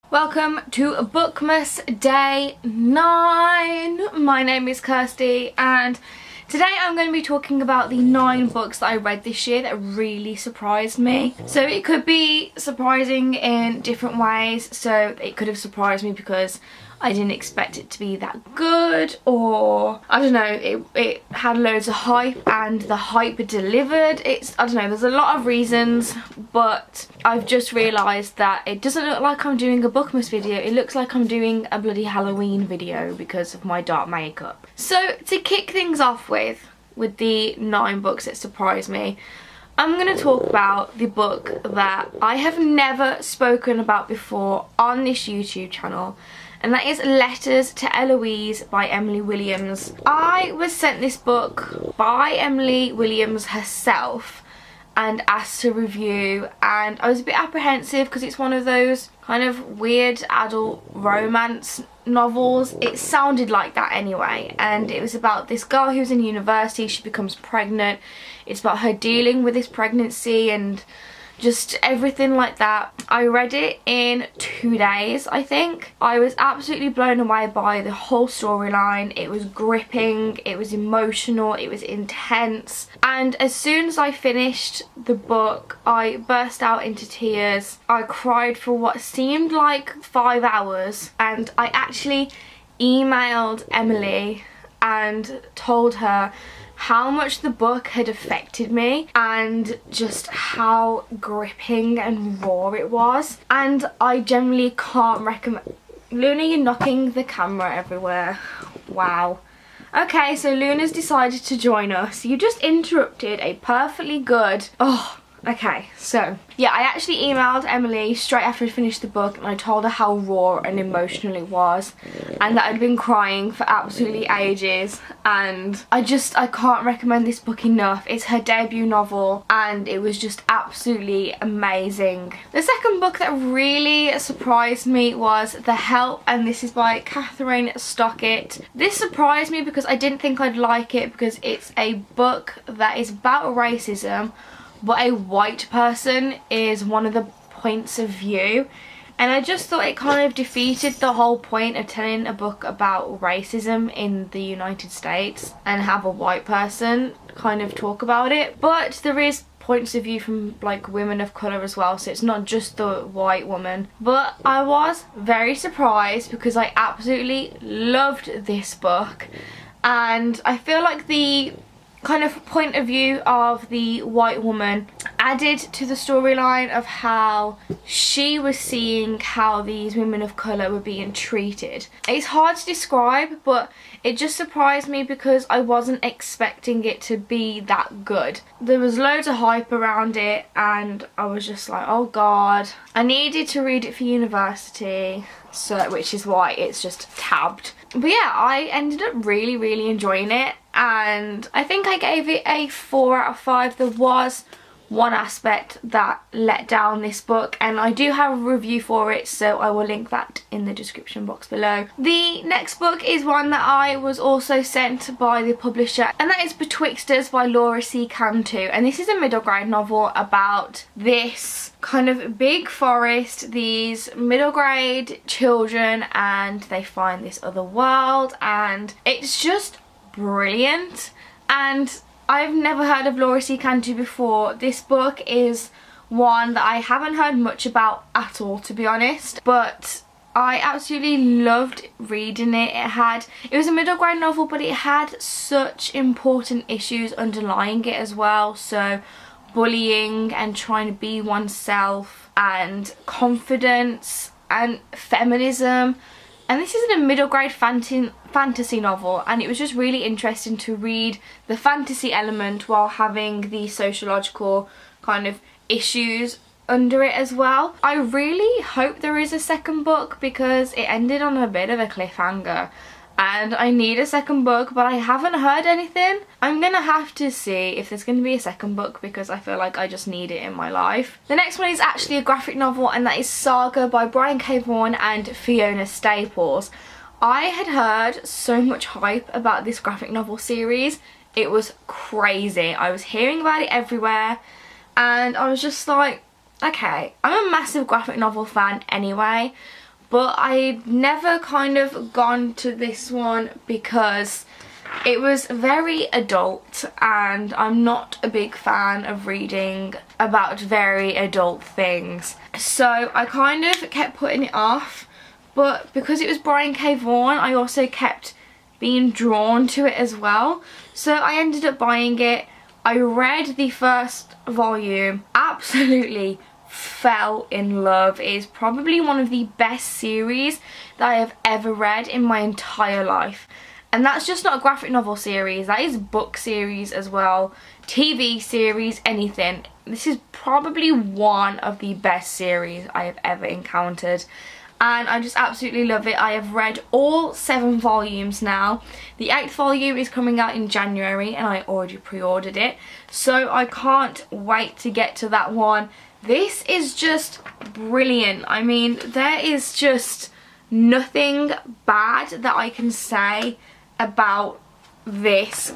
Welcome to BOOKMAS Day 9. My name is Kirsty and today I'm going to be talking about the 9 books that I read this year that really surprised me. So it could be surprising in different ways. So it could have surprised me because I didn't expect it to be that good, or I don't know, it had loads of hype and the hype delivered. I don't know, there's a lot of reasons, but I've just realised that it doesn't look like I'm doing a BOOKMAS video. It looks like I'm doing a bloody Halloween video because of my dark makeup. So to kick things off with the 9 books that surprised me, I'm going to talk about the book that I have never spoken about before on this YouTube channel, and that is Letters to Eloise by Emily Williams. I was sent this book by Emily Williams herself and asked to review, and I was a bit apprehensive because it's one of those kind of weird adult romance novels. It sounded like that anyway, and it was about this girl who's in university. She becomes pregnant. It's about her dealing with this pregnancy and just everything like that. I read it in 2 days, I think. I was absolutely blown away by the whole storyline. It was gripping, it was emotional, it was intense. And as soon as I finished the book, I burst out into tears. I cried for what seemed like 5 hours, and I actually emailed Emily and told her how much the book had affected me and just how gripping and raw it was. And I generally can't recommend... Luna, you're knocking the camera everywhere. Wow. Okay, so Luna's decided to join us. You just interrupted a perfectly good... Oh, okay, so yeah, I actually emailed Emily straight after I finished the book, and I told her how raw and emotional it was and that I'd been crying for absolutely ages, and I can't recommend this book enough. It's her debut novel and it was just absolutely amazing. The second book that really surprised me was The Help, and this is by Catherine Stockett. This surprised me because I didn't think I'd like it, because it's a book that is about racism, but a white person is one of the points of view, and I just thought it kind of defeated the whole point of telling a book about racism in the United States and have a white person kind of talk about it. But there is points of view from like women of colour as well, so it's not just the white woman. But I was very surprised because I absolutely loved this book, and I feel like the kind of point of view of the white woman added to the storyline of how she was seeing how these women of colour were being treated. It's hard to describe, but it just surprised me because I wasn't expecting it to be that good. There was loads of hype around it and I was just like, oh god. I needed to read it for university, so which is why it's just tabbed. But yeah, I ended up really enjoying it, and I think I gave it a 4 out of 5. There was one aspect that let down this book, and I do have a review for it, so I will link that in the description box below. The next book is one that I was also sent by the publisher, and that is Betwixters by Laura C. Cantu, and this is a middle grade novel about this kind of big forest, these middle grade children, and they find this other world, and it's just brilliant. And I've never heard of Laura C. Cantu before. This book is one that I haven't heard much about at all, to be honest, but I absolutely loved reading it. It was a middle grade novel, but it had such important issues underlying it as well. So bullying and trying to be oneself and confidence and feminism. And this isn't a middle grade fantasy novel, and it was just really interesting to read the fantasy element while having the sociological kind of issues under it as well. I really hope there is a second book because it ended on a bit of a cliffhanger, and I need a second book, but I haven't heard anything. I'm gonna have to see if there's gonna be a second book because I feel like I just need it in my life. The next one is actually a graphic novel, and that is Saga by Brian K. Vaughan and Fiona Staples. I had heard so much hype about this graphic novel series. It was crazy. I was hearing about it everywhere, and I was just like, okay, I'm a massive graphic novel fan anyway, but I'd never kind of gone to this one because it was very adult, and I'm not a big fan of reading about very adult things. So I kind of kept putting it off, but because it was Brian K. Vaughan, I also kept being drawn to it as well. So I ended up buying it. I read the first volume, absolutely fell in love. It is probably one of the best series that I have ever read in my entire life. And that's just not a graphic novel series, that is book series as well, TV series, anything. This is probably one of the best series I have ever encountered. And I just absolutely love it. I have read all 7 volumes now. The 8th volume is coming out in January and I already pre-ordered it. So I can't wait to get to that one. This is just brilliant. I mean, there is just nothing bad that I can say about this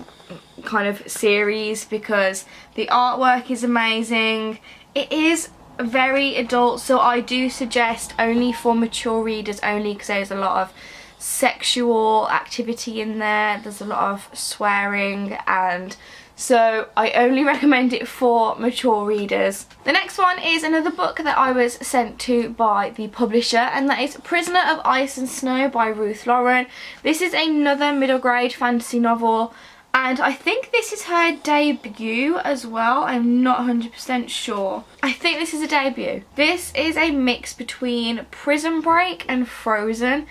kind of series, because the artwork is amazing. It is very adult, so I do suggest only for mature readers only, because there's a lot of sexual activity in there, there's a lot of swearing, and so I only recommend it for mature readers. The next one is another book that I was sent to by the publisher, and that is Prisoner of Ice and Snow by Ruth Lauren. This is another middle grade fantasy novel, and I think this is her debut as well. I'm not 100% sure. I think this is a debut. This is a mix between Prison Break and Frozen,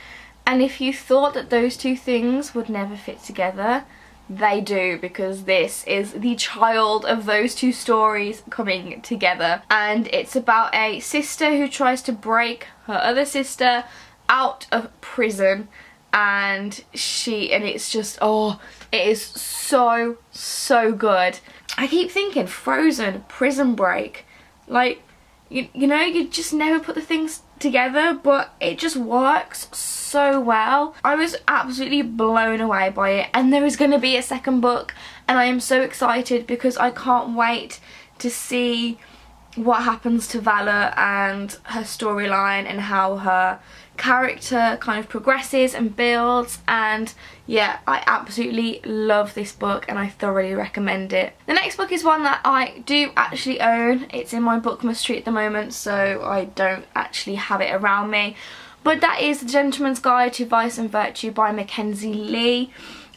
and if you thought that those two things would never fit together, they do, because this is the child of those two stories coming together. And it's about a sister who tries to break her other sister out of prison, and it's just, oh, it is so good. I keep thinking Frozen, Prison Break, like, you know, you just never put the things together, but it just works so well. I was absolutely blown away by it, and there is going to be a second book, and I am so excited because I can't wait to see what happens to Vala and her storyline and how her character kind of progresses and builds. And yeah, I absolutely love this book and I thoroughly recommend it. The next book is one that I do actually own. It's in my BOOKMAS tree at the moment, so I don't actually have it around me, but that is The Gentleman's Guide to Vice and Virtue by Mackenzie Lee.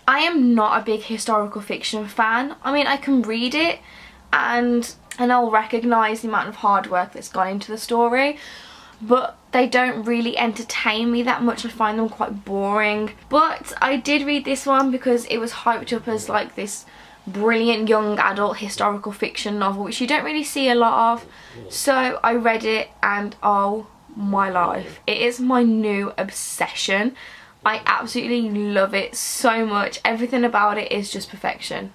I am not a big historical fiction fan. I mean, I can read it and I'll recognise the amount of hard work that's gone into the story, but they don't really entertain me that much. I find them quite boring. But I did read this one because it was hyped up as like this brilliant young adult historical fiction novel, which you don't really see a lot of. So I read it and oh my life, it is my new obsession. I absolutely love it so much. Everything about it is just perfection.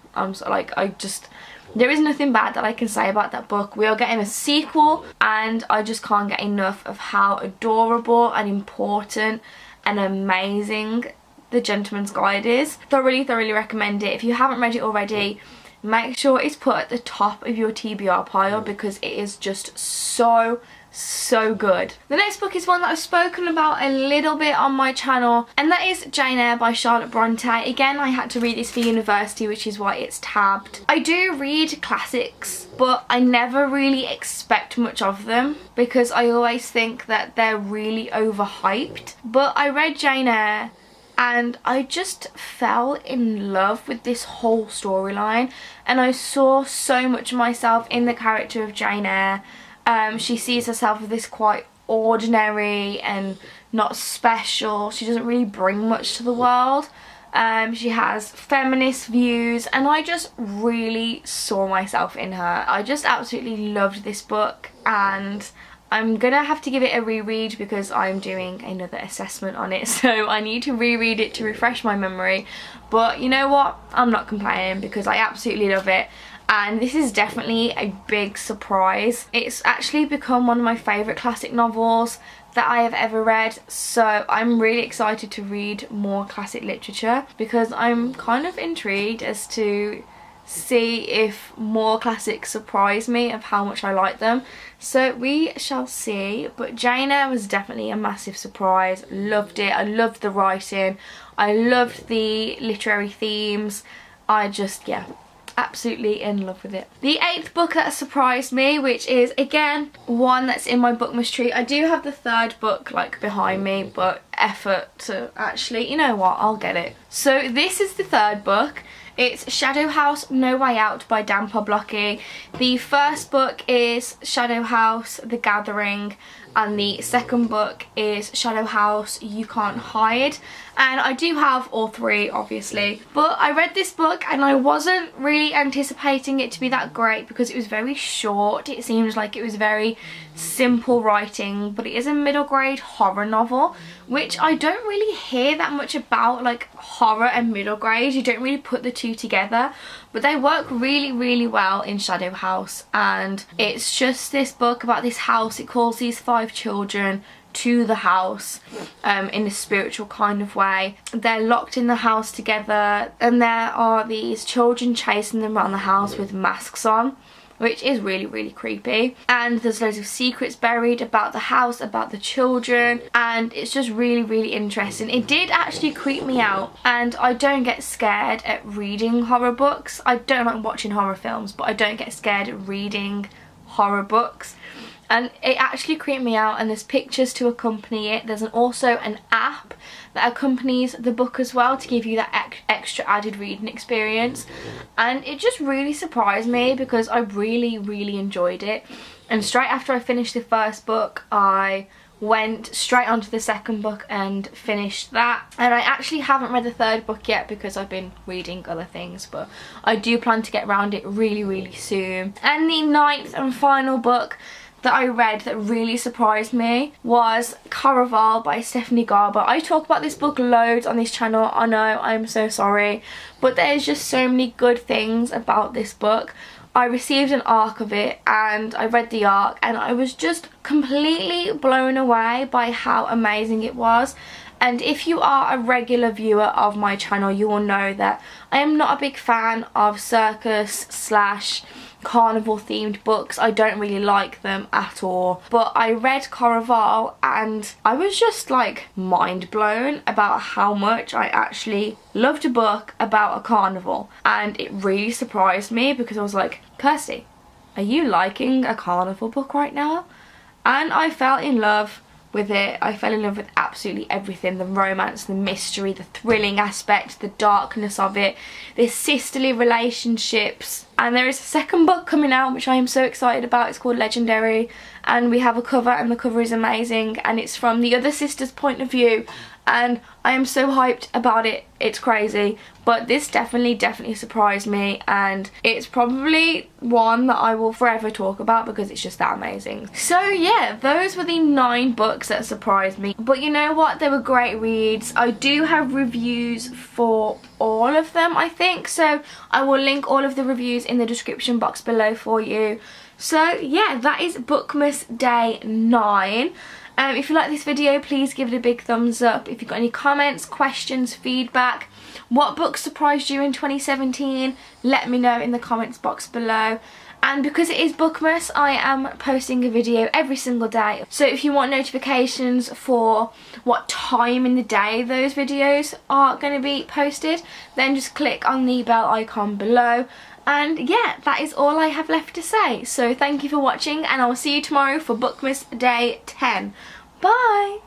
There is nothing bad that I can say about that book. We are getting a sequel and I just can't get enough of how adorable and important and amazing The Gentleman's Guide is. Thoroughly recommend it. If you haven't read it already, make sure it's put at the top of your TBR pile because it is just so good. The next book is one that I've spoken about a little bit on my channel, and that is Jane Eyre by Charlotte Bronte. Again, I had to read this for university, which is why it's tabbed. I do read classics, but I never really expect much of them because I always think that they're really overhyped. But I read Jane Eyre and I just fell in love with this whole storyline, and I saw so much of myself in the character of Jane Eyre. She sees herself as this quite ordinary and not special. She doesn't really bring much to the world. She has feminist views and I just really saw myself in her. I just absolutely loved this book and I'm gonna have to give it a reread because I'm doing another assessment on it, so I need to reread it to refresh my memory. But you know what? I'm not complaining because I absolutely love it. And this is definitely a big surprise. It's actually become one of my favourite classic novels that I have ever read, so I'm really excited to read more classic literature because I'm kind of intrigued as to see if more classics surprise me of how much I like them. So we shall see. But Jane Eyre was definitely a massive surprise. Loved it. I loved the writing. I loved the literary themes. I just, yeah, absolutely in love with it. The 8th book that surprised me, which is again one that's in my BOOKMAS tree. I do have the 3rd book like behind me, but effort to actually, you know what, I'll get it. So this is the 3rd book. It's Shadow House No Way Out by Dan Podlocki. The 1st book is Shadow House The Gathering, and the 2nd book is Shadow House You Can't Hide. And I do have all 3, obviously. But I read this book and I wasn't really anticipating it to be that great because it was very short. It seems like it was very simple writing, but it is a middle grade horror novel, which I don't really hear that much about, like horror and middle grade. You don't really put the two together, but they work really, really well in Shadow House. And it's just this book about this house. It calls these 5 children to the house in a spiritual kind of way. They're locked in the house together, and there are these children chasing them around the house with masks on, which is really, really creepy. And there's loads of secrets buried about the house, about the children, and it's just really, really interesting. It did actually creep me out, and I don't get scared at reading horror books. I don't like watching horror films, but I don't get scared at reading horror books. And it actually creeped me out, and there's pictures to accompany it. There's also an app that accompanies the book as well to give you that extra added reading experience. And it just really surprised me because I really, really enjoyed it. And straight after I finished the 1st book, I went straight onto the 2nd book and finished that. And I actually haven't read the 3rd book yet because I've been reading other things, but I do plan to get around it really, really soon. And the 9th and final book that I read that really surprised me was Caraval by Stephanie Garber. I talk about this book loads on this channel, I know, I'm so sorry, but there's just so many good things about this book. I received an ARC of it and I read the ARC and I was just completely blown away by how amazing it was. And if you are a regular viewer of my channel, you will know that I am not a big fan of circus / carnival themed books. I don't really like them at all. But I read Caraval and I was just like mind blown about how much I actually loved a book about a carnival. And it really surprised me because I was like, Kirsty, are you liking a carnival book right now? And I fell in love with it. I fell in love with absolutely everything. The romance, the mystery, the thrilling aspect, the darkness of it, the sisterly relationships. And there is a 2nd book coming out which I am so excited about. It's called Legendary, and we have a cover and the cover is amazing and it's from the other sister's point of view, and I am so hyped about it. It's crazy. But this definitely surprised me, and it's probably one that I will forever talk about because it's just that amazing. So yeah, those were the 9 books that surprised me. But you know what? They were great reads. I do have reviews for all of them, I think, so I will link all of the reviews in the description box below for you. So yeah, that is BOOKMAS Day 9. If you like this video, please give it a big thumbs up. If you've got any comments, questions, feedback, what books surprised you in 2017, let me know in the comments box below. And because it is BOOKMAS, I am posting a video every single day. So if you want notifications for what time in the day those videos are going to be posted, then just click on the bell icon below. And yeah, that is all I have left to say. So thank you for watching, and I will see you tomorrow for BOOKMAS Day 10. Bye!